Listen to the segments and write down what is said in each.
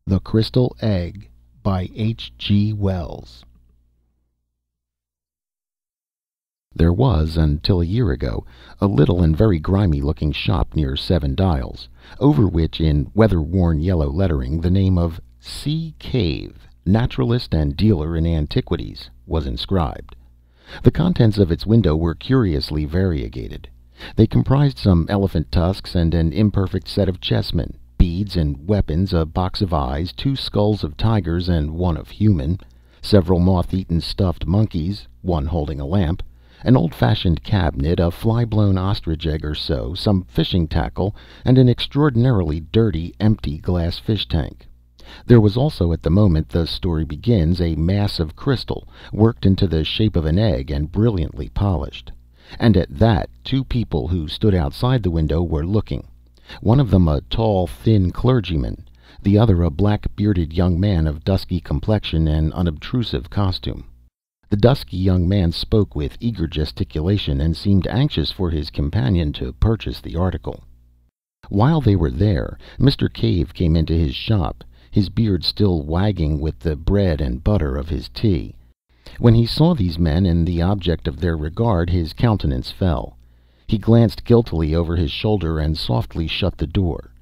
The Crystal Egg by H. G. Wells. There was, until a year ago, a little and very grimy-looking shop near Seven Dials, over which, in weather-worn yellow lettering, the name of C. Cave, naturalist and dealer in antiquities, was inscribed. The contents of its window were curiously variegated. They comprised some elephant tusks and an imperfect set of chessmen, beads and weapons, a box of eyes, 2 skulls of tigers and 1 of human, several moth-eaten stuffed monkeys, 1 holding a lamp, an old-fashioned cabinet, a fly-blown ostrich egg or so, some fishing tackle, and an extraordinarily dirty, empty glass fish tank. There was also, at the moment the story begins, a mass of crystal, worked into the shape of an egg and brilliantly polished. And at that, 2 people who stood outside the window were looking. One of them a tall, thin clergyman, the other a black-bearded young man of dusky complexion and unobtrusive costume. The dusky young man spoke with eager gesticulation and seemed anxious for his companion to purchase the article. While they were there, Mr. Cave came into his shop, his beard still wagging with the bread and butter of his tea. When he saw these men and the object of their regard, his countenance fell. He glanced guiltily over his shoulder and softly shut the door.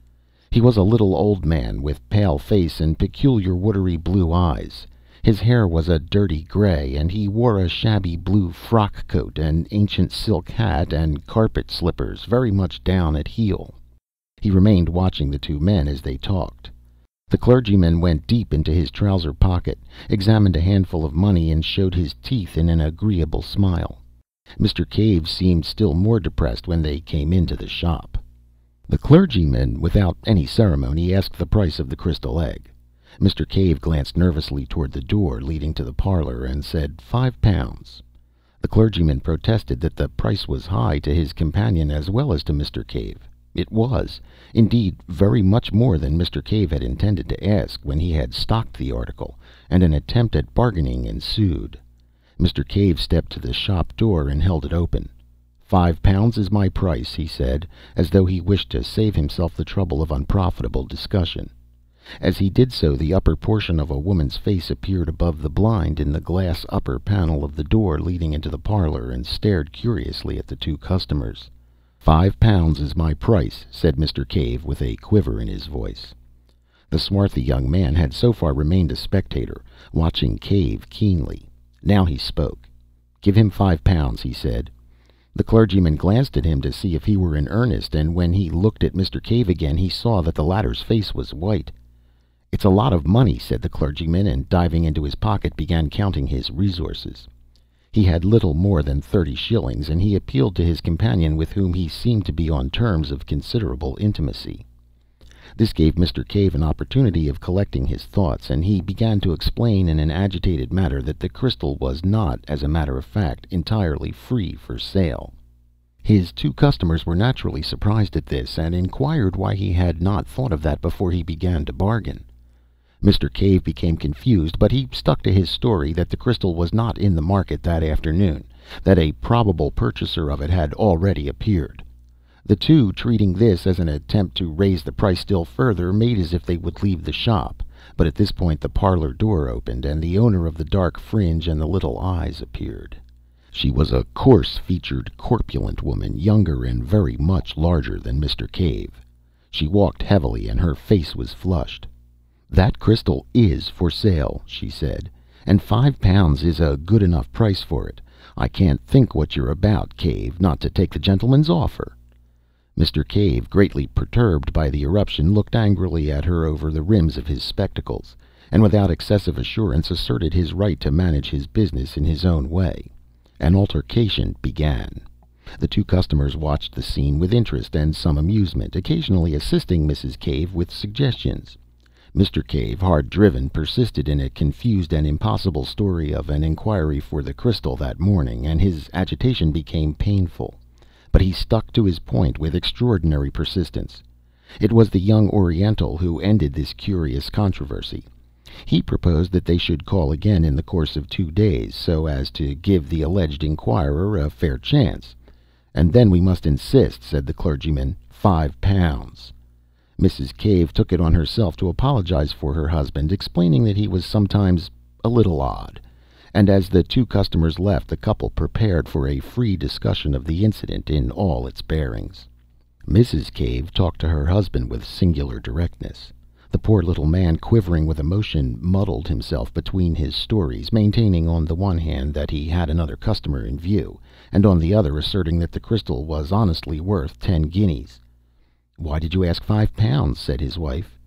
He was a little old man with pale face and peculiar watery blue eyes. His hair was a dirty gray, and he wore a shabby blue frock coat, an ancient silk hat, and carpet slippers very much down at heel. He remained watching the 2 men as they talked. The clergyman went deep into his trouser pocket, examined a handful of money, and showed his teeth in an agreeable smile. Mr. Cave seemed still more depressed when they came into the shop. The clergyman, without any ceremony, asked the price of the crystal egg. Mr. Cave glanced nervously toward the door leading to the parlor and said £5. The clergyman protested that the price was high to his companion as well as to Mr. Cave. It was, indeed, very much more than Mr. Cave had intended to ask when he had stocked the article, and an attempt at bargaining ensued. Mr. Cave stepped to the shop door and held it open. £5 is my price, he said, as though he wished to save himself the trouble of unprofitable discussion. As he did so, the upper portion of a woman's face appeared above the blind in the glass upper panel of the door leading into the parlor, and stared curiously at the 2 customers. £5 is my price, said Mr. Cave with a quiver in his voice. The swarthy young man had so far remained a spectator, watching Cave keenly. Now he spoke. "Give him £5, he said. The clergyman glanced at him to see if he were in earnest, and when he looked at Mr. Cave again he saw that the latter's face was white. "It's a lot of money," said the clergyman, and diving into his pocket began counting his resources. He had little more than 30 shillings, and he appealed to his companion, with whom he seemed to be on terms of considerable intimacy. This gave Mr. Cave an opportunity of collecting his thoughts, and he began to explain in an agitated manner that the crystal was not, as a matter of fact, entirely free for sale. His 2 customers were naturally surprised at this, and inquired why he had not thought of that before he began to bargain. Mr. Cave became confused, but he stuck to his story that the crystal was not in the market that afternoon, that a probable purchaser of it had already appeared. The 2, treating this as an attempt to raise the price still further, made as if they would leave the shop, but at this point the parlor door opened, and the owner of the dark fringe and the little eyes appeared. She was a coarse-featured, corpulent woman, younger and very much larger than Mr. Cave. She walked heavily, and her face was flushed. "That crystal is for sale," she said, "and £5 is a good enough price for it. I can't think what you're about, Cave, not to take the gentleman's offer." Mr. Cave, greatly perturbed by the eruption, looked angrily at her over the rims of his spectacles, and without excessive assurance asserted his right to manage his business in his own way. An altercation began. The 2 customers watched the scene with interest and some amusement, occasionally assisting Mrs. Cave with suggestions. Mr. Cave, hard driven, persisted in a confused and impossible story of an inquiry for the crystal that morning, and his agitation became painful. But he stuck to his point with extraordinary persistence. It was the young Oriental who ended this curious controversy. He proposed that they should call again in the course of 2 days, so as to give the alleged inquirer a fair chance. "And then we must insist," said the clergyman, £5. Mrs. Cave took it on herself to apologize for her husband, explaining that he was sometimes a little odd. And as the two customers left, the couple prepared for a free discussion of the incident in all its bearings. Mrs. Cave talked to her husband with singular directness. The poor little man, quivering with emotion, muddled himself between his stories, maintaining on the one hand that he had another customer in view, and on the other asserting that the crystal was honestly worth 10 guineas. "Why did you ask £5?" said his wife.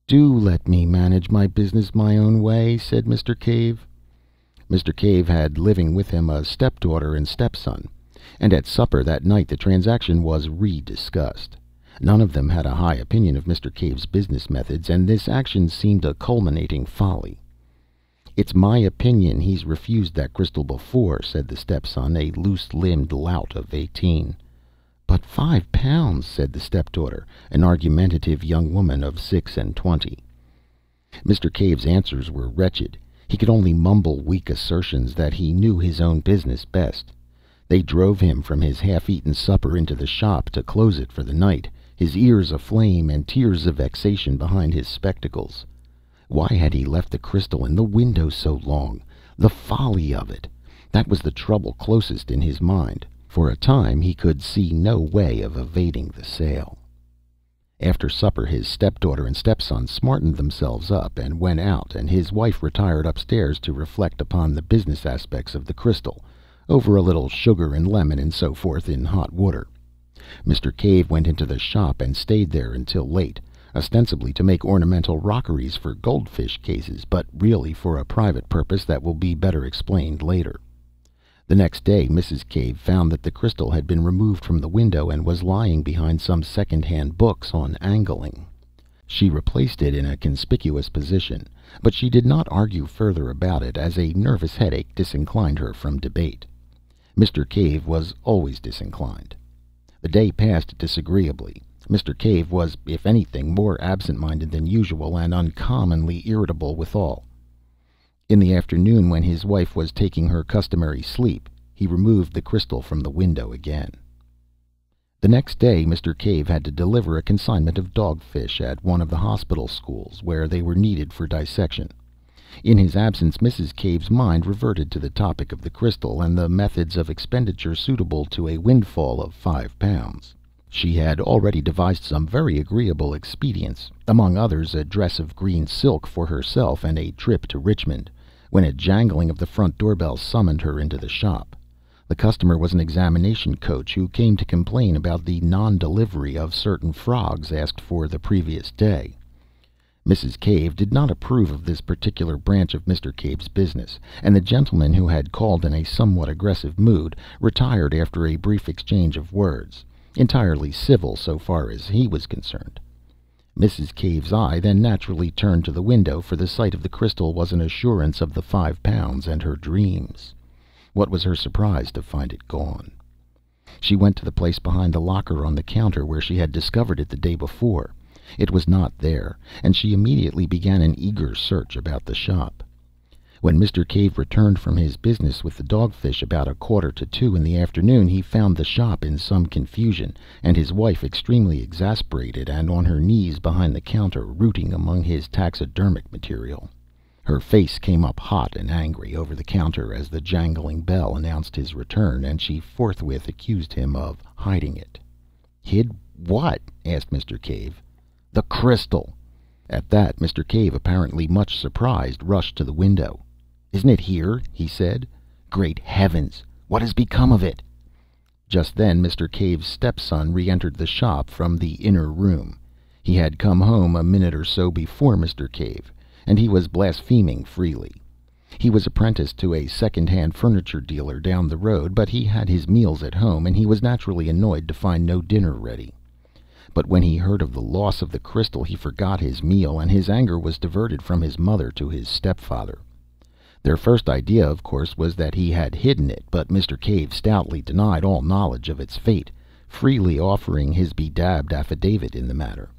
"Do let me manage my business my own way," said Mr. Cave. Mr. Cave had living with him a stepdaughter and stepson, and at supper that night the transaction was rediscussed. None of them had a high opinion of Mr. Cave's business methods, and this action seemed a culminating folly. "It's my opinion he's refused that crystal before," said the stepson, a loose-limbed lout of 18. "But £5?" said the stepdaughter, an argumentative young woman of 26. Mr. Cave's answers were wretched. He could only mumble weak assertions that he knew his own business best. They drove him from his half-eaten supper into the shop to close it for the night, his ears aflame and tears of vexation behind his spectacles. Why had he left the crystal in the window so long? The folly of it! That was the trouble closest in his mind. For a time he could see no way of evading the sale. After supper his stepdaughter and stepson smartened themselves up and went out, and his wife retired upstairs to reflect upon the business aspects of the crystal, over a little sugar and lemon and so forth in hot water. Mr. Cave went into the shop and stayed there until late, ostensibly to make ornamental rockeries for goldfish cases, but really for a private purpose that will be better explained later. The next day Mrs. Cave found that the crystal had been removed from the window and was lying behind some second-hand books on angling. She replaced it in a conspicuous position, but she did not argue further about it, as a nervous headache disinclined her from debate. Mr. Cave was always disinclined. The day passed disagreeably. Mr. Cave was, if anything, more absent-minded than usual, and uncommonly irritable withal. In the afternoon, when his wife was taking her customary sleep, he removed the crystal from the window again. The next day Mr. Cave had to deliver a consignment of dogfish at one of the hospital schools, where they were needed for dissection. In his absence Mrs. Cave's mind reverted to the topic of the crystal, and the methods of expenditure suitable to a windfall of £5. She had already devised some very agreeable expedients, among others a dress of green silk for herself and a trip to Richmond, when a jangling of the front doorbell summoned her into the shop. The customer was an examination coach who came to complain about the non-delivery of certain frogs asked for the previous day. Mrs. Cave did not approve of this particular branch of Mr. Cave's business, and the gentleman, who had called in a somewhat aggressive mood, retired after a brief exchange of words, entirely civil so far as he was concerned. Mrs. Cave's eye then naturally turned to the window, for the sight of the crystal was an assurance of the £5 and her dreams. What was her surprise to find it gone? She went to the place behind the locker on the counter where she had discovered it the day before. It was not there, and she immediately began an eager search about the shop. When Mr. Cave returned from his business with the dogfish about 1:45 in the afternoon, he found the shop in some confusion, and his wife extremely exasperated and on her knees behind the counter, rooting among his taxidermic material. Her face came up hot and angry over the counter as the jangling bell announced his return, and she forthwith accused him of hiding it. "Hid what?" asked Mr. Cave. "The crystal." At that Mr. Cave, apparently much surprised, rushed to the window. "Isn't it here?" he said. "Great heavens! What has become of it?" Just then Mr. Cave's stepson re-entered the shop from the inner room. He had come home a minute or so before Mr. Cave, and he was blaspheming freely. He was apprenticed to a second-hand furniture dealer down the road, but he had his meals at home, and he was naturally annoyed to find no dinner ready. But when he heard of the loss of the crystal he forgot his meal, and his anger was diverted from his mother to his stepfather. Their first idea, of course, was that he had hidden it, but Mr. Cave stoutly denied all knowledge of its fate, freely offering his bedabbed affidavit in the matter,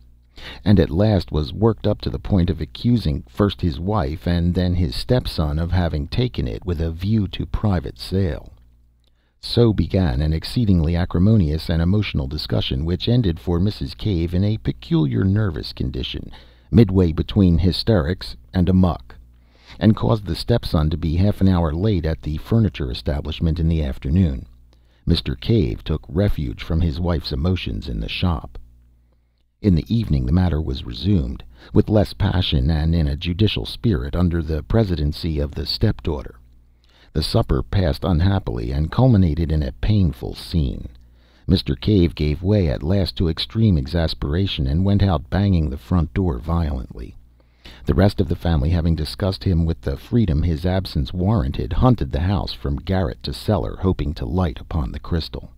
and at last was worked up to the point of accusing first his wife and then his stepson of having taken it with a view to private sale. So began an exceedingly acrimonious and emotional discussion, which ended for Mrs. Cave in a peculiar nervous condition, midway between hysterics and amuck, and caused the stepson to be half an hour late at the furniture establishment in the afternoon. Mr. Cave took refuge from his wife's emotions in the shop. In the evening the matter was resumed, with less passion and in a judicial spirit, under the presidency of the stepdaughter. The supper passed unhappily and culminated in a painful scene. Mr. Cave gave way at last to extreme exasperation and went out, banging the front door violently. The rest of the family, having discussed him with the freedom his absence warranted, hunted the house from garret to cellar, hoping to light upon the crystal.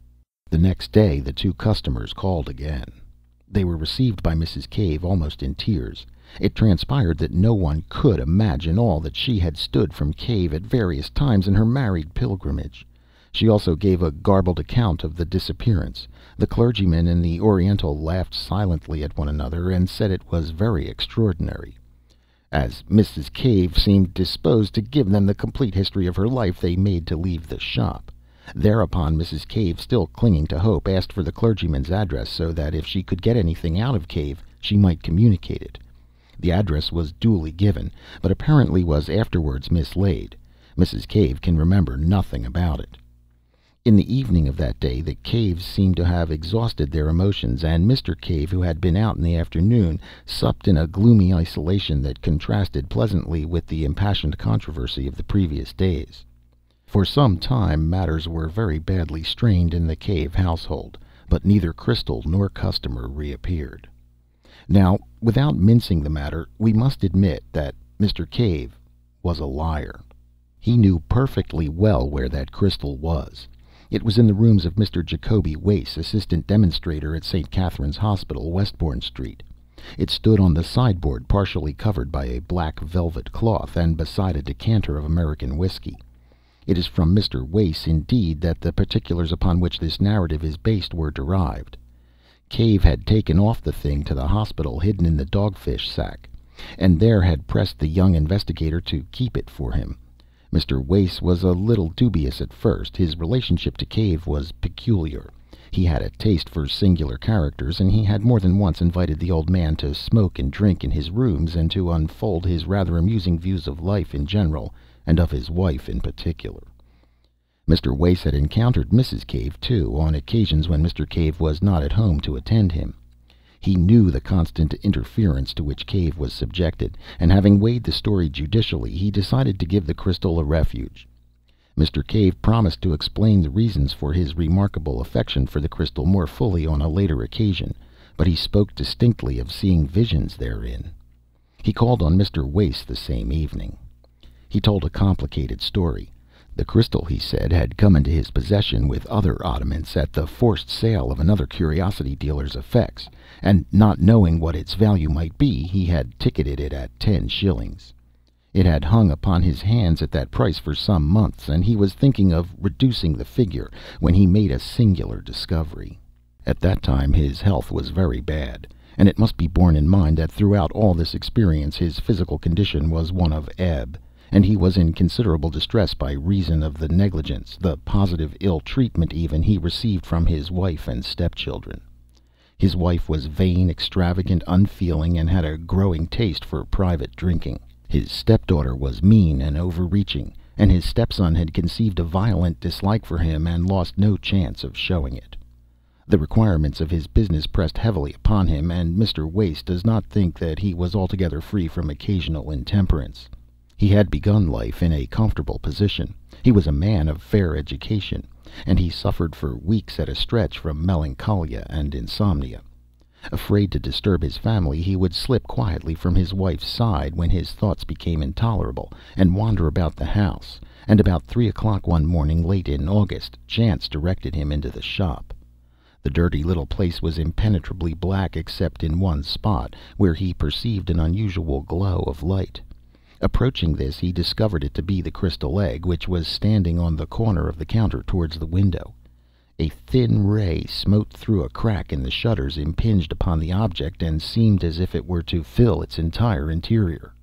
The next day the two customers called again. They were received by Mrs. Cave almost in tears. It transpired that no one could imagine all that she had stood from Cave at various times in her married pilgrimage. She also gave a garbled account of the disappearance. The clergyman and the Oriental laughed silently at one another, and said it was very extraordinary. As Mrs. Cave seemed disposed to give them the complete history of her life, they made to leave the shop. Thereupon Mrs. Cave, still clinging to hope, asked for the clergyman's address, so that if she could get anything out of Cave she might communicate it. The address was duly given, but apparently was afterwards mislaid. Mrs. Cave can remember nothing about it. In the evening of that day the Caves seemed to have exhausted their emotions, and Mr. Cave, who had been out in the afternoon, supped in a gloomy isolation that contrasted pleasantly with the impassioned controversy of the previous days. For some time matters were very badly strained in the Cave household, but neither crystal nor customer reappeared. Now, without mincing the matter, we must admit that Mr. Cave was a liar. He knew perfectly well where that crystal was. It was in the rooms of Mr. Jacoby Wace, assistant demonstrator at St. Catherine's Hospital, Westbourne Street. It stood on the sideboard, partially covered by a black velvet cloth, and beside a decanter of American whiskey. It is from Mr. Wace, indeed, that the particulars upon which this narrative is based were derived. Cave had taken off the thing to the hospital, hidden in the dogfish sack, and there had pressed the young investigator to keep it for him. Mr. Wace was a little dubious at first. His relationship to Cave was peculiar. He had a taste for singular characters, and he had more than once invited the old man to smoke and drink in his rooms, and to unfold his rather amusing views of life in general, and of his wife in particular. Mr. Wace had encountered Mrs. Cave, too, on occasions when Mr. Cave was not at home to attend him. He knew the constant interference to which Cave was subjected, and having weighed the story judicially, he decided to give the crystal a refuge. Mr. Cave promised to explain the reasons for his remarkable affection for the crystal more fully on a later occasion, but he spoke distinctly of seeing visions therein. He called on Mr. Wace the same evening. He told a complicated story. The crystal, he said, had come into his possession with other oddments at the forced sale of another curiosity dealer's effects, and not knowing what its value might be, he had ticketed it at 10 shillings. It had hung upon his hands at that price for some months, and he was thinking of reducing the figure, when he made a singular discovery. At that time his health was very bad, and it must be borne in mind that throughout all this experience his physical condition was one of ebb, and he was in considerable distress by reason of the negligence, the positive ill treatment even, he received from his wife and stepchildren. His wife was vain, extravagant, unfeeling, and had a growing taste for private drinking. His stepdaughter was mean and overreaching, and his stepson had conceived a violent dislike for him and lost no chance of showing it. The requirements of his business pressed heavily upon him, and Mr. Wace does not think that he was altogether free from occasional intemperance. He had begun life in a comfortable position. He was a man of fair education, and he suffered for weeks at a stretch from melancholia and insomnia. Afraid to disturb his family, he would slip quietly from his wife's side when his thoughts became intolerable, and wander about the house, and about 3 o'clock one morning late in August, chance directed him into the shop. The dirty little place was impenetrably black except in one spot, where he perceived an unusual glow of light. Approaching this, he discovered it to be the crystal egg, which was standing on the corner of the counter towards the window. A thin ray smote through a crack in the shutters, impinged upon the object, and seemed as if it were to fill its entire interior.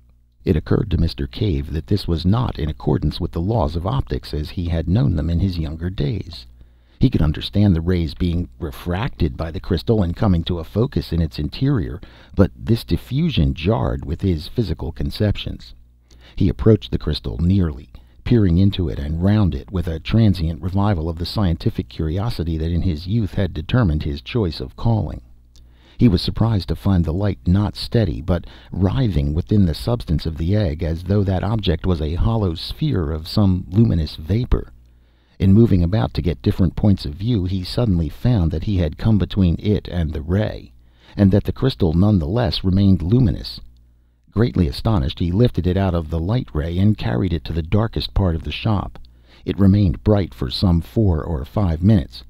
It occurred to Mr. Cave that this was not in accordance with the laws of optics as he had known them in his younger days. He could understand the rays being refracted by the crystal and coming to a focus in its interior, but this diffusion jarred with his physical conceptions. He approached the crystal nearly, peering into it and round it with a transient revival of the scientific curiosity that in his youth had determined his choice of calling. He was surprised to find the light not steady, but writhing within the substance of the egg, as though that object was a hollow sphere of some luminous vapor. In moving about to get different points of view, he suddenly found that he had come between it and the ray, and that the crystal none the less remained luminous. Greatly astonished, he lifted it out of the light ray and carried it to the darkest part of the shop. It remained bright for some 4 or 5 minutes.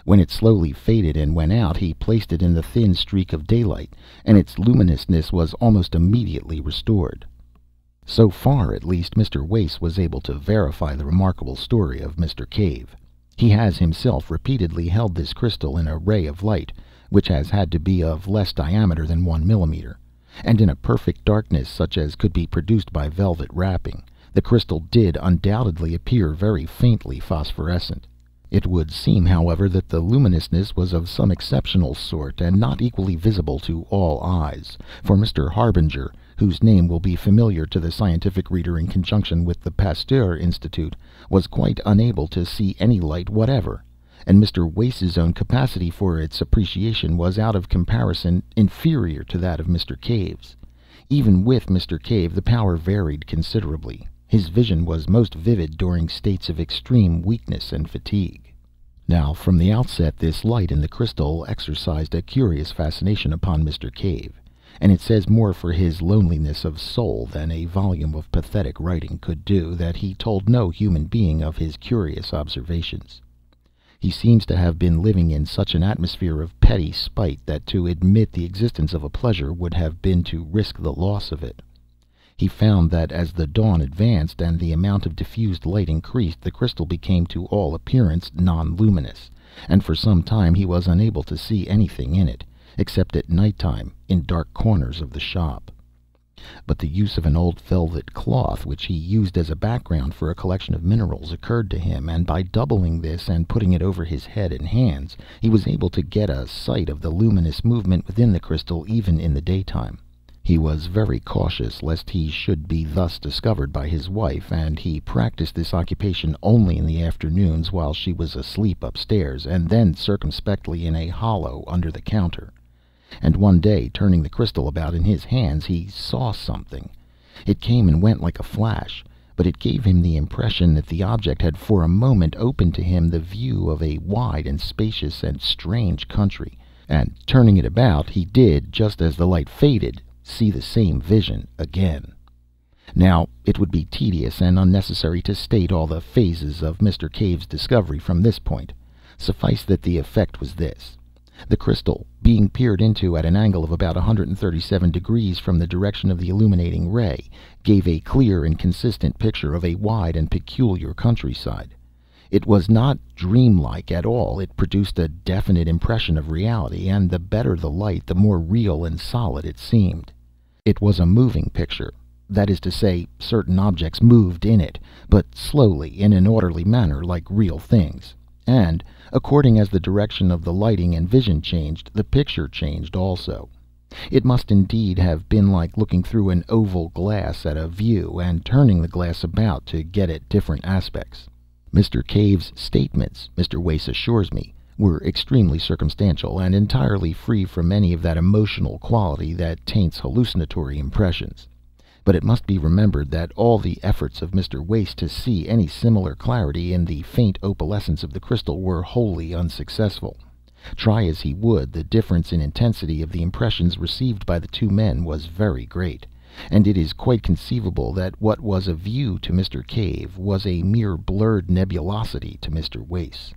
When it slowly faded and went out, he placed it in the thin streak of daylight, and its luminousness was almost immediately restored. So far, at least, Mr. Wace was able to verify the remarkable story of Mr. Cave. He has himself repeatedly held this crystal in a ray of light, which has had to be of less diameter than 1 millimeter, and in a perfect darkness such as could be produced by velvet wrapping. The crystal did undoubtedly appear very faintly phosphorescent. It would seem, however, that the luminousness was of some exceptional sort, and not equally visible to all eyes, for Mr. Harbinger, whose name will be familiar to the scientific reader in conjunction with the Pasteur Institute, was quite unable to see any light whatever, and Mr. Wace's own capacity for its appreciation was out of comparison inferior to that of Mr. Cave's. Even with Mr. Cave the power varied considerably. His vision was most vivid during states of extreme weakness and fatigue. Now, from the outset, this light in the crystal exercised a curious fascination upon Mr. Cave, and it says more for his loneliness of soul than a volume of pathetic writing could do that he told no human being of his curious observations. He seems to have been living in such an atmosphere of petty spite that to admit the existence of a pleasure would have been to risk the loss of it. He found that as the dawn advanced and the amount of diffused light increased, the crystal became to all appearance non-luminous, and for some time he was unable to see anything in it, except at night time in dark corners of the shop. But the use of an old velvet cloth, which he used as a background for a collection of minerals, occurred to him, and by doubling this and putting it over his head and hands, he was able to get a sight of the luminous movement within the crystal even in the daytime. He was very cautious lest he should be thus discovered by his wife, and he practiced this occupation only in the afternoons while she was asleep upstairs, and then circumspectly in a hollow under the counter. And one day, turning the crystal about in his hands, he saw something. It came and went like a flash, but it gave him the impression that the object had for a moment opened to him the view of a wide and spacious and strange country, and turning it about, he did, just as the light faded, see the same vision again. Now, it would be tedious and unnecessary to state all the phases of Mr. Cave's discovery from this point. Suffice that the effect was this. The crystal, being peered into at an angle of about 137 degrees from the direction of the illuminating ray, gave a clear and consistent picture of a wide and peculiar countryside. It was not dreamlike at all. It produced a definite impression of reality, and the better the light, the more real and solid it seemed. It was a moving picture. That is to say, certain objects moved in it, but slowly, in an orderly manner, like real things. And, according as the direction of the lighting and vision changed, the picture changed also. It must indeed have been like looking through an oval glass at a view, and turning the glass about to get at different aspects. Mr. Cave's statements, Mr. Wace assures me, were extremely circumstantial, and entirely free from any of that emotional quality that taints hallucinatory impressions. But it must be remembered that all the efforts of Mr. Wace to see any similar clarity in the faint opalescence of the crystal were wholly unsuccessful. Try as he would, the difference in intensity of the impressions received by the two men was very great, and it is quite conceivable that what was a view to Mr. Cave was a mere blurred nebulosity to Mr. Wace.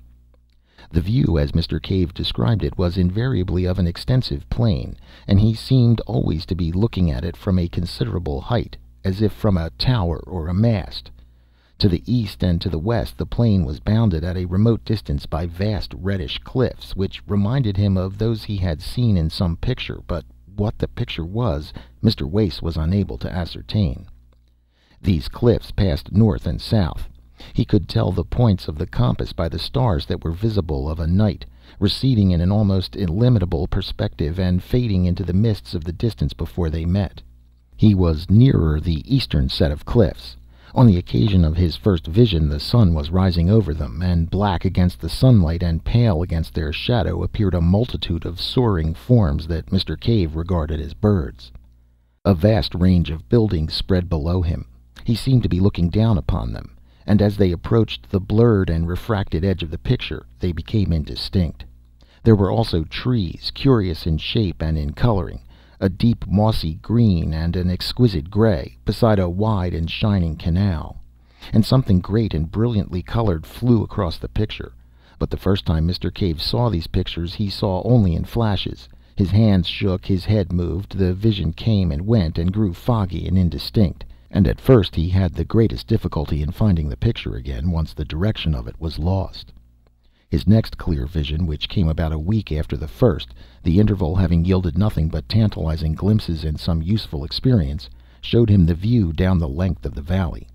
The view, as Mr. Cave described it, was invariably of an extensive plain, and he seemed always to be looking at it from a considerable height, as if from a tower or a mast. To the east and to the west the plain was bounded at a remote distance by vast reddish cliffs, which reminded him of those he had seen in some picture, but what the picture was, Mr. Wace was unable to ascertain. These cliffs passed north and south. He could tell the points of the compass by the stars that were visible of a night, receding in an almost illimitable perspective and fading into the mists of the distance before they met. He was nearer the eastern set of cliffs. On the occasion of his first vision the sun was rising over them, and black against the sunlight and pale against their shadow appeared a multitude of soaring forms that Mr. Cave regarded as birds. A vast range of buildings spread below him. He seemed to be looking down upon them, and as they approached the blurred and refracted edge of the picture they became indistinct. There were also trees, curious in shape and in coloring, a deep mossy green and an exquisite gray, beside a wide and shining canal. And something great and brilliantly colored flew across the picture. But the first time Mr. Cave saw these pictures he saw only in flashes. His hands shook, his head moved, the vision came and went and grew foggy and indistinct, and at first he had the greatest difficulty in finding the picture again once the direction of it was lost. His next clear vision, which came about a week after the first, the interval having yielded nothing but tantalizing glimpses and some useful experience, showed him the view down the length of the valley.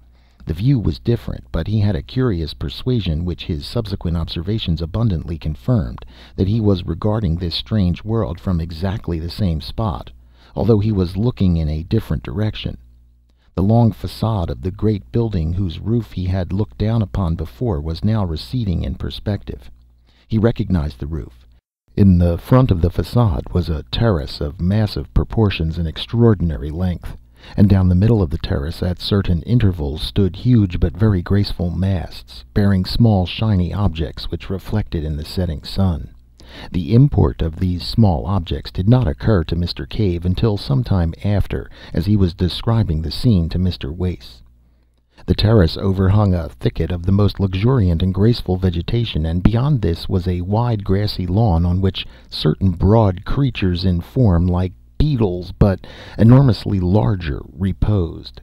The view was different, but he had a curious persuasion, which his subsequent observations abundantly confirmed, that he was regarding this strange world from exactly the same spot, although he was looking in a different direction. The long facade of the great building whose roof he had looked down upon before was now receding in perspective. He recognized the roof. In the front of the facade was a terrace of massive proportions and extraordinary length, and down the middle of the terrace at certain intervals stood huge but very graceful masts, bearing small shiny objects which reflected in the setting sun. The import of these small objects did not occur to Mr. Cave until some time after, as he was describing the scene to Mr. Wace. The terrace overhung a thicket of the most luxuriant and graceful vegetation, and beyond this was a wide grassy lawn on which certain broad creatures in form like beetles, but enormously larger, reposed.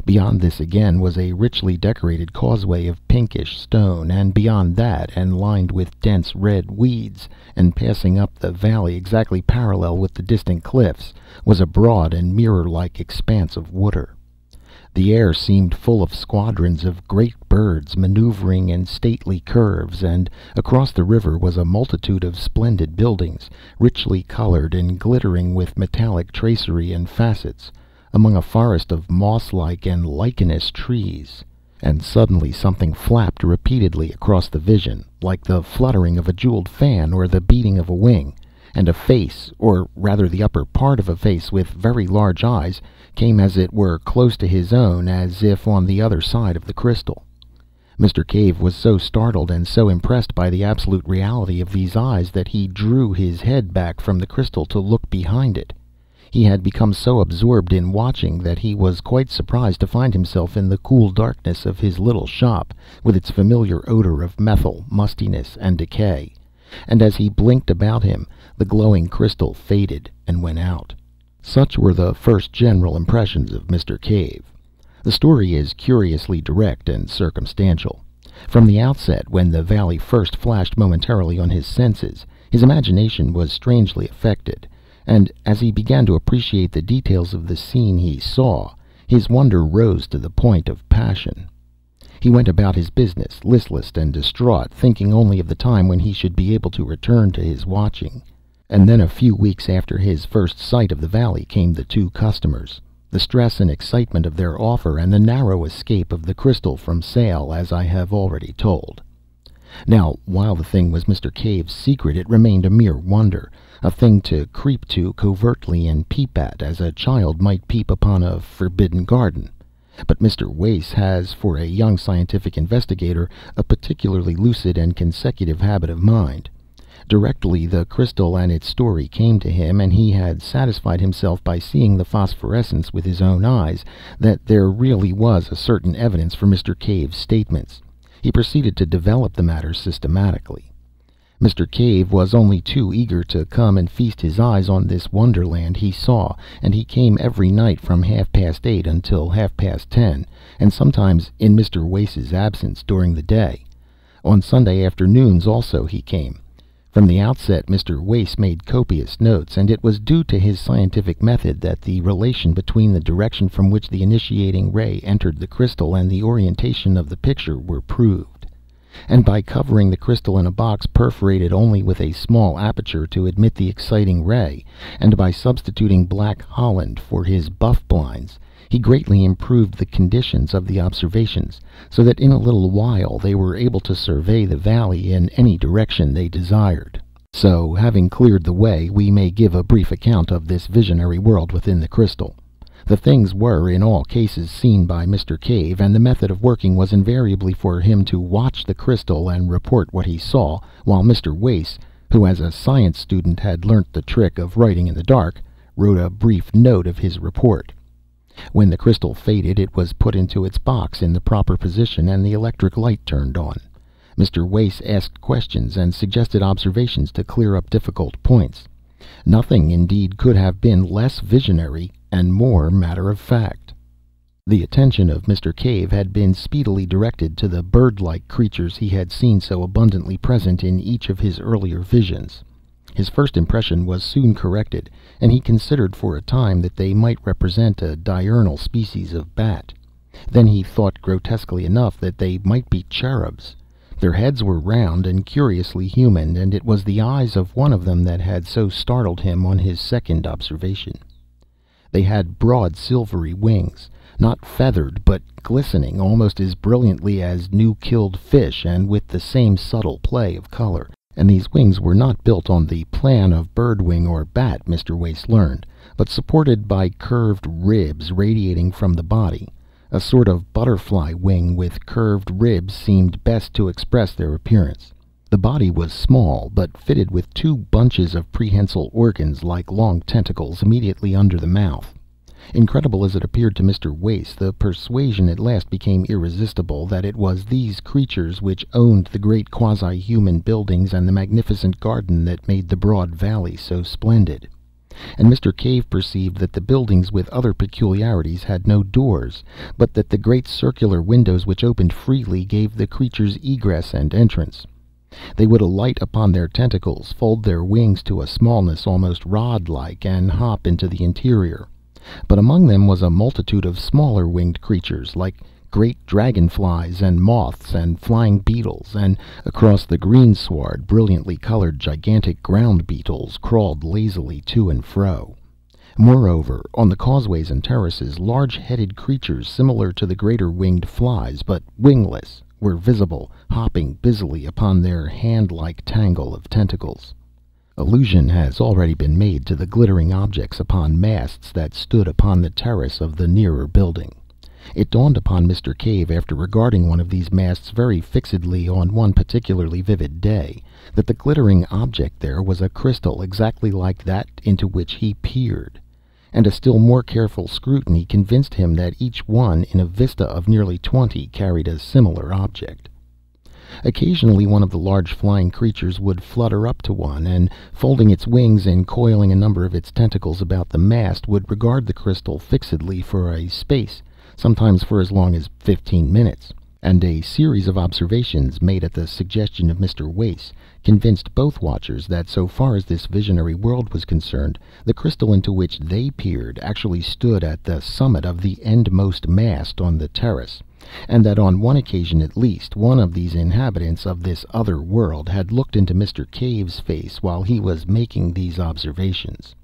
Beyond this again was a richly decorated causeway of pinkish stone, and beyond that, and lined with dense red weeds, and passing up the valley exactly parallel with the distant cliffs, was a broad and mirror-like expanse of water. The air seemed full of squadrons of great birds maneuvering in stately curves, and across the river was a multitude of splendid buildings, richly colored and glittering with metallic tracery and facets, among a forest of moss-like and lichenous trees. And suddenly something flapped repeatedly across the vision, like the fluttering of a jeweled fan or the beating of a wing, and a face, or rather the upper part of a face with very large eyes, came as it were close to his own, as if on the other side of the crystal. Mr. Cave was so startled and so impressed by the absolute reality of these eyes that he drew his head back from the crystal to look behind it. He had become so absorbed in watching that he was quite surprised to find himself in the cool darkness of his little shop, with its familiar odor of methyl, mustiness, and decay, and as he blinked about him the glowing crystal faded and went out. Such were the first general impressions of Mr. Cave. The story is curiously direct and circumstantial. From the outset, when the valley first flashed momentarily on his senses, his imagination was strangely affected, and as he began to appreciate the details of the scene he saw, his wonder rose to the point of passion. He went about his business, listless and distraught, thinking only of the time when he should be able to return to his watching. And then a few weeks after his first sight of the valley came the two customers, the stress and excitement of their offer, and the narrow escape of the crystal from sale, as I have already told. Now, while the thing was Mr. Cave's secret, it remained a mere wonder, a thing to creep to covertly and peep at, as a child might peep upon a forbidden garden. But Mr. Wace has, for a young scientific investigator, a particularly lucid and consecutive habit of mind. Directly the crystal and its story came to him, and he had satisfied himself by seeing the phosphorescence with his own eyes, that there really was a certain evidence for Mr. Cave's statements, he proceeded to develop the matter systematically. Mr. Cave was only too eager to come and feast his eyes on this wonderland he saw, and he came every night from 8:30 until 10:30, and sometimes, in Mr. Wace's absence, during the day. On Sunday afternoons also he came. From the outset Mr. Wace made copious notes, and it was due to his scientific method that the relation between the direction from which the initiating ray entered the crystal and the orientation of the picture were proved. And by covering the crystal in a box perforated only with a small aperture to admit the exciting ray, and by substituting black Holland for his buff blinds, he greatly improved the conditions of the observations, so that in a little while they were able to survey the valley in any direction they desired. So, having cleared the way, we may give a brief account of this visionary world within the crystal. The things were in all cases seen by Mr. Cave, and the method of working was invariably for him to watch the crystal and report what he saw, while Mr. Wace, who as a science student had learnt the trick of writing in the dark, wrote a brief note of his report. When the crystal faded, it was put into its box in the proper position, and the electric light turned on. Mr. Wace asked questions and suggested observations to clear up difficult points. Nothing, indeed, could have been less visionary and more matter of fact. The attention of Mr. Cave had been speedily directed to the bird-like creatures he had seen so abundantly present in each of his earlier visions. His first impression was soon corrected, and he considered for a time that they might represent a diurnal species of bat. Then he thought grotesquely enough that they might be cherubs. Their heads were round and curiously human, and it was the eyes of one of them that had so startled him on his second observation. They had broad silvery wings, not feathered, but glistening almost as brilliantly as new-killed fish, and with the same subtle play of color. And these wings were not built on the plan of birdwing or bat, Mr. Wace learned, but supported by curved ribs radiating from the body. A sort of butterfly wing with curved ribs seemed best to express their appearance. The body was small, but fitted with two bunches of prehensile organs like long tentacles immediately under the mouth. Incredible as it appeared to Mr. Wace, the persuasion at last became irresistible that it was these creatures which owned the great quasi-human buildings and the magnificent garden that made the broad valley so splendid. And Mr. Cave perceived that the buildings with other peculiarities had no doors, but that the great circular windows which opened freely gave the creatures egress and entrance. They would alight upon their tentacles, fold their wings to a smallness almost rod-like, and hop into the interior. But among them was a multitude of smaller winged creatures, like great dragonflies and moths and flying beetles, and across the greensward brilliantly colored gigantic ground beetles crawled lazily to and fro. Moreover, on the causeways and terraces, large-headed creatures similar to the greater winged flies, but wingless, were visible, hopping busily upon their hand-like tangle of tentacles. Allusion has already been made to the glittering objects upon masts that stood upon the terrace of the nearer building. It dawned upon Mr. Cave, after regarding one of these masts very fixedly on one particularly vivid day, that the glittering object there was a crystal exactly like that into which he peered. And a still more careful scrutiny convinced him that each one in a vista of nearly 20 carried a similar object. Occasionally one of the large flying creatures would flutter up to one, and, folding its wings and coiling a number of its tentacles about the mast, would regard the crystal fixedly for a space, sometimes for as long as 15 minutes. And a series of observations, made at the suggestion of Mr. Wace, convinced both watchers that, so far as this visionary world was concerned, the crystal into which they peered actually stood at the summit of the endmost mast on the terrace, and that on one occasion at least, one of these inhabitants of this other world had looked into Mr. Cave's face while he was making these observations.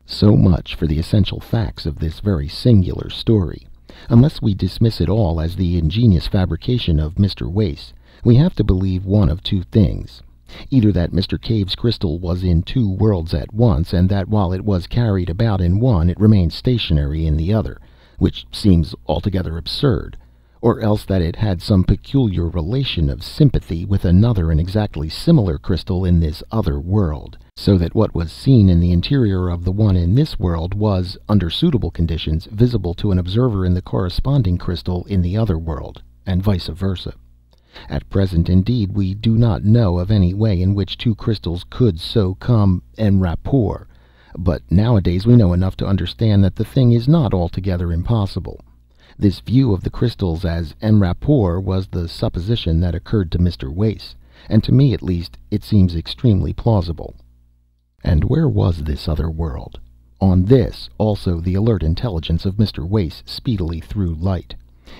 So much for the essential facts of this very singular story. Unless we dismiss it all as the ingenious fabrication of Mr. Wace, we have to believe one of two things. Either that Mr. Cave's crystal was in two worlds at once, and that while it was carried about in one it remained stationary in the other, which seems altogether absurd, or else that it had some peculiar relation of sympathy with another and exactly similar crystal in this other world, so that what was seen in the interior of the one in this world was, under suitable conditions, visible to an observer in the corresponding crystal in the other world, and vice versa. At present, indeed, we do not know of any way in which two crystals could so come en rapport, but nowadays we know enough to understand that the thing is not altogether impossible. This view of the crystals as en rapport was the supposition that occurred to Mr. Wace, and to me at least it seems extremely plausible. And where was this other world? On this also the alert intelligence of Mr. Wace speedily threw light.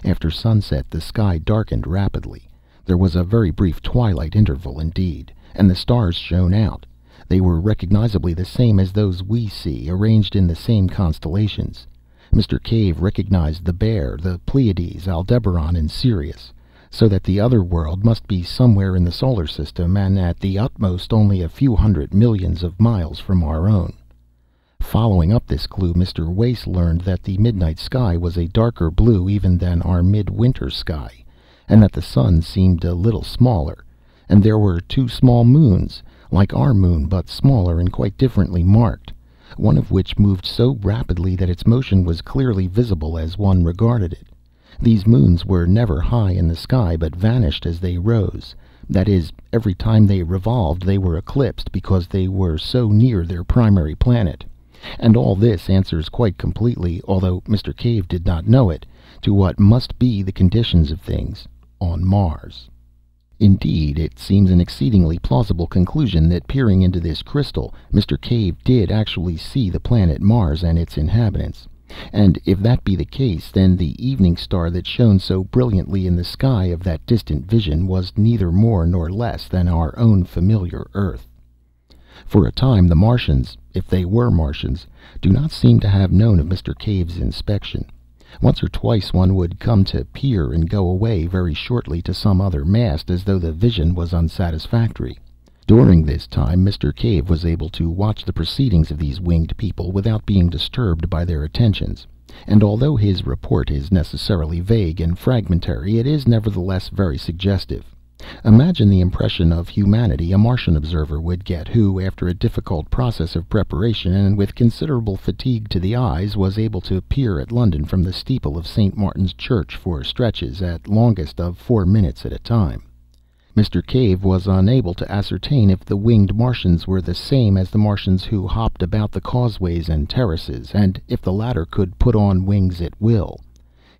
After sunset the sky darkened rapidly. There was a very brief twilight interval indeed, and the stars shone out. They were recognizably the same as those we see, arranged in the same constellations. Mr. Cave recognized the Bear, the Pleiades, Aldebaran, and Sirius, so that the other world must be somewhere in the solar system, and at the utmost only a few hundred millions of miles from our own. Following up this clue, Mr. Wace learned that the midnight sky was a darker blue even than our midwinter sky, and that the sun seemed a little smaller, and there were two small moons, like our moon but smaller and quite differently marked, one of which moved so rapidly that its motion was clearly visible as one regarded it. These moons were never high in the sky, but vanished as they rose. That is, every time they revolved they were eclipsed because they were so near their primary planet. And all this answers quite completely, although Mr. Cave did not know it, to what must be the conditions of things on Mars. Indeed, it seems an exceedingly plausible conclusion that, peering into this crystal, Mr. Cave did actually see the planet Mars and its inhabitants. And if that be the case, then the evening star that shone so brilliantly in the sky of that distant vision was neither more nor less than our own familiar Earth. For a time the Martians, if they were Martians, do not seem to have known of Mr. Cave's inspection. Once or twice one would come to peer and go away very shortly to some other mast, as though the vision was unsatisfactory. During this time Mr. Cave was able to watch the proceedings of these winged people without being disturbed by their attentions, and although his report is necessarily vague and fragmentary, it is nevertheless very suggestive. Imagine the impression of humanity a Martian observer would get who, after a difficult process of preparation and with considerable fatigue to the eyes, was able to peer at London from the steeple of St. Martin's Church for stretches at longest of 4 minutes at a time. Mr. Cave was unable to ascertain if the winged Martians were the same as the Martians who hopped about the causeways and terraces, and if the latter could put on wings at will.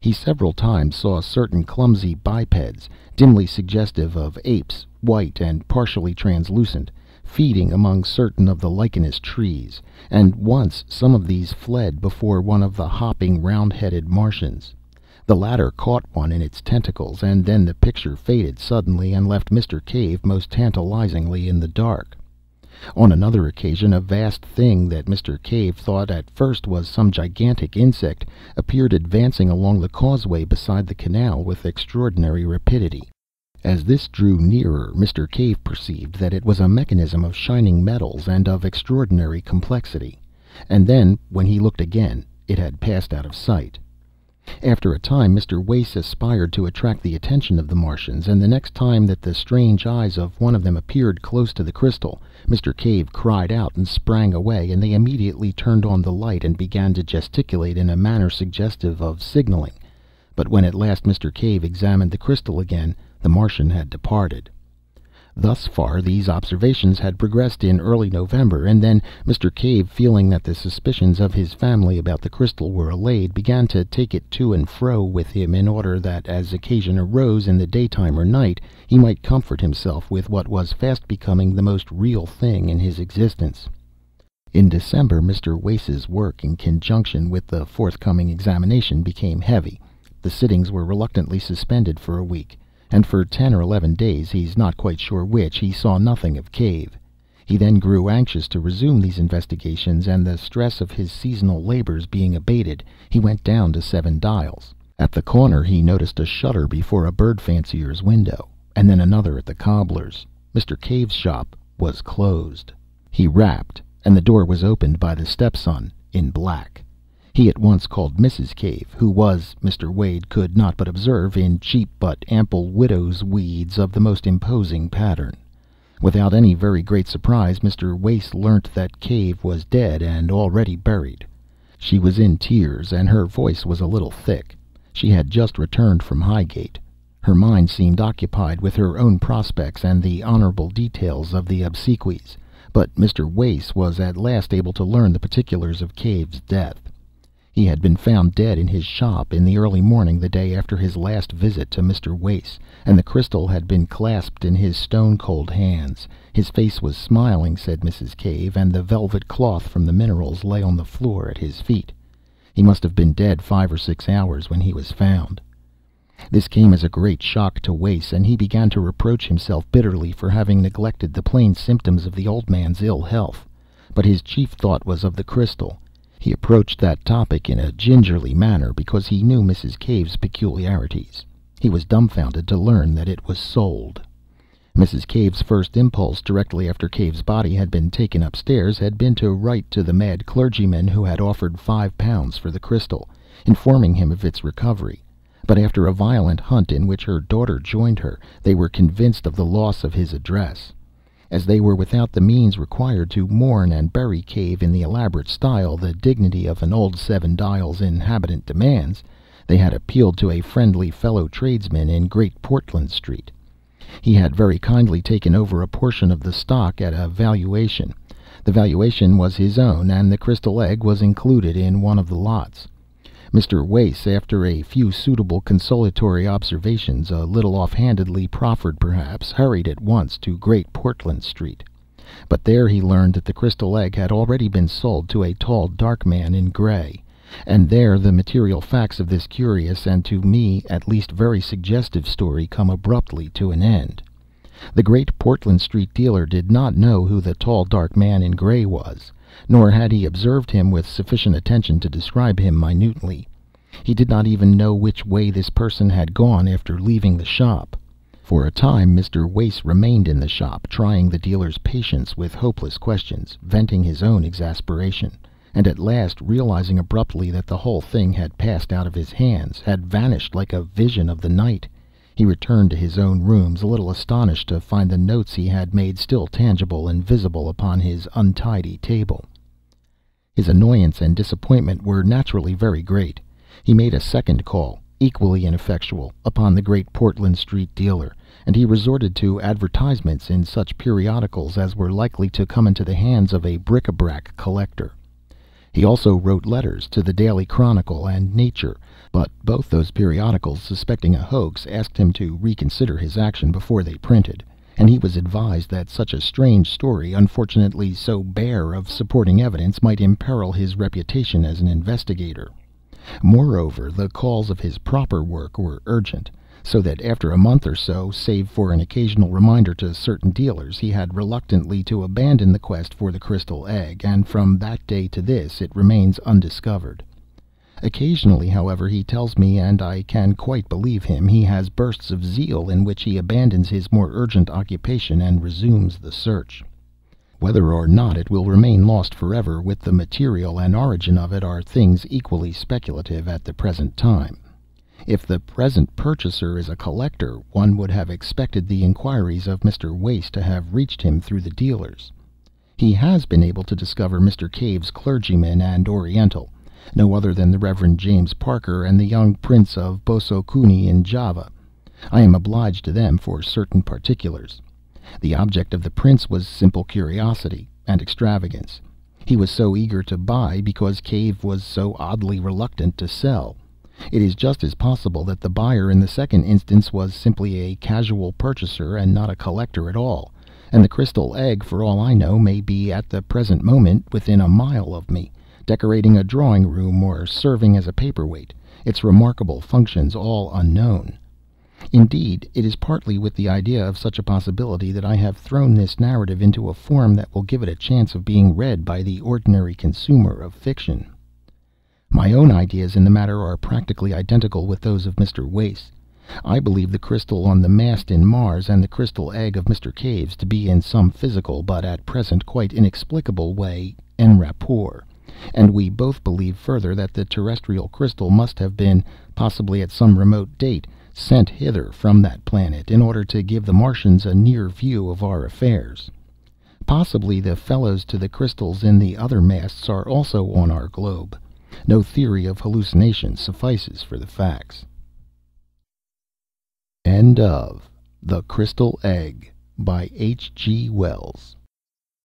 He several times saw certain clumsy bipeds, dimly suggestive of apes, white and partially translucent, feeding among certain of the lichenous trees, and once some of these fled before one of the hopping, round-headed Martians. The latter caught one in its tentacles, and then the picture faded suddenly and left Mr. Cave most tantalizingly in the dark. On another occasion a vast thing that Mr. Cave thought at first was some gigantic insect appeared advancing along the causeway beside the canal with extraordinary rapidity. As this drew nearer, Mr. Cave perceived that it was a mechanism of shining metals and of extraordinary complexity, and then, when he looked again, it had passed out of sight. After a time Mr. Wace aspired to attract the attention of the Martians, and the next time that the strange eyes of one of them appeared close to the crystal, Mr. Cave cried out and sprang away, and they immediately turned on the light and began to gesticulate in a manner suggestive of signaling. But when at last Mr. Cave examined the crystal again, the Martian had departed. Thus far these observations had progressed in early November, and then Mr. Cave, feeling that the suspicions of his family about the crystal were allayed, began to take it to and fro with him in order that, as occasion arose in the daytime or night, he might comfort himself with what was fast becoming the most real thing in his existence. In December Mr. Wace's work, in conjunction with the forthcoming examination, became heavy. The sittings were reluctantly suspended for a week, and for 10 or 11 days, he's not quite sure which, he saw nothing of Cave. He then grew anxious to resume these investigations, and the stress of his seasonal labors being abated, he went down to 7 Dials. At the corner he noticed a shutter before a bird fancier's window, and then another at the cobbler's. Mr. Cave's shop was closed. He rapped, and the door was opened by the stepson in black. He at once called Mrs. Cave, who was, Mr. Wade could not but observe, in cheap but ample widow's weeds of the most imposing pattern. Without any very great surprise, Mr. Wace learnt that Cave was dead and already buried. She was in tears, and her voice was a little thick. She had just returned from Highgate. Her mind seemed occupied with her own prospects and the honourable details of the obsequies, but Mr. Wace was at last able to learn the particulars of Cave's death. He had been found dead in his shop in the early morning the day after his last visit to Mr. Wace, and the crystal had been clasped in his stone-cold hands. His face was smiling, said Mrs. Cave, and the velvet cloth from the minerals lay on the floor at his feet. He must have been dead 5 or 6 hours when he was found. This came as a great shock to Wace, and he began to reproach himself bitterly for having neglected the plain symptoms of the old man's ill health. But his chief thought was of the crystal. He approached that topic in a gingerly manner because he knew Mrs. Cave's peculiarities. He was dumbfounded to learn that it was sold. Mrs. Cave's first impulse, directly after Cave's body had been taken upstairs, had been to write to the mad clergyman who had offered £5 for the crystal, informing him of its recovery. But after a violent hunt in which her daughter joined her, they were convinced of the loss of his address. As they were without the means required to mourn and bury Cave in the elaborate style the dignity of an old Seven Dials inhabitant demands, they had appealed to a friendly fellow tradesman in Great Portland Street. He had very kindly taken over a portion of the stock at a valuation. The valuation was his own, and the crystal egg was included in one of the lots. Mr. Wace, after a few suitable consolatory observations, a little offhandedly proffered perhaps, hurried at once to Great Portland Street. But there he learned that the crystal egg had already been sold to a tall, dark man in gray, and there the material facts of this curious, and to me at least very suggestive story, come abruptly to an end. The Great Portland Street dealer did not know who the tall, dark man in gray was, nor had he observed him with sufficient attention to describe him minutely. He did not even know which way this person had gone after leaving the shop. For a time Mr. Wace remained in the shop, trying the dealer's patience with hopeless questions, venting his own exasperation, and at last, realizing abruptly that the whole thing had passed out of his hands, had vanished like a vision of the night, he returned to his own rooms, a little astonished to find the notes he had made still tangible and visible upon his untidy table. His annoyance and disappointment were naturally very great. He made a second call, equally ineffectual, upon the Great Portland Street dealer, and he resorted to advertisements in such periodicals as were likely to come into the hands of a bric-a-brac collector. He also wrote letters to the Daily Chronicle and Nature, but both those periodicals, suspecting a hoax, asked him to reconsider his action before they printed, and he was advised that such a strange story, unfortunately so bare of supporting evidence, might imperil his reputation as an investigator. Moreover, the calls of his proper work were urgent, so that after a month or so, save for an occasional reminder to certain dealers, he had reluctantly to abandon the quest for the crystal egg, and from that day to this it remains undiscovered. Occasionally, however, he tells me, and I can quite believe him, he has bursts of zeal in which he abandons his more urgent occupation and resumes the search. Whether or not it will remain lost forever, with the material and origin of it, are things equally speculative at the present time. If the present purchaser is a collector, one would have expected the inquiries of Mr. Wace to have reached him through the dealers. He has been able to discover Mr. Cave's clergyman and Oriental, no other than the Reverend James Parker and the young Prince of Bosokuni in Java. I am obliged to them for certain particulars. The object of the prince was simple curiosity and extravagance. He was so eager to buy because Cave was so oddly reluctant to sell. It is just as possible that the buyer in the second instance was simply a casual purchaser and not a collector at all, and the crystal egg, for all I know, may be at the present moment within a mile of me, decorating a drawing room or serving as a paperweight, its remarkable functions all unknown. Indeed, it is partly with the idea of such a possibility that I have thrown this narrative into a form that will give it a chance of being read by the ordinary consumer of fiction. My own ideas in the matter are practically identical with those of Mr. Wace. I believe the crystal on the mast in Mars and the crystal egg of Mr. Cave's to be in some physical, but at present quite inexplicable way, en rapport, and we both believe further that the terrestrial crystal must have been, possibly at some remote date, sent hither from that planet in order to give the Martians a near view of our affairs. Possibly the fellows to the crystals in the other masts are also on our globe. No theory of hallucination suffices for the facts. End of The Crystal Egg by H. G. Wells.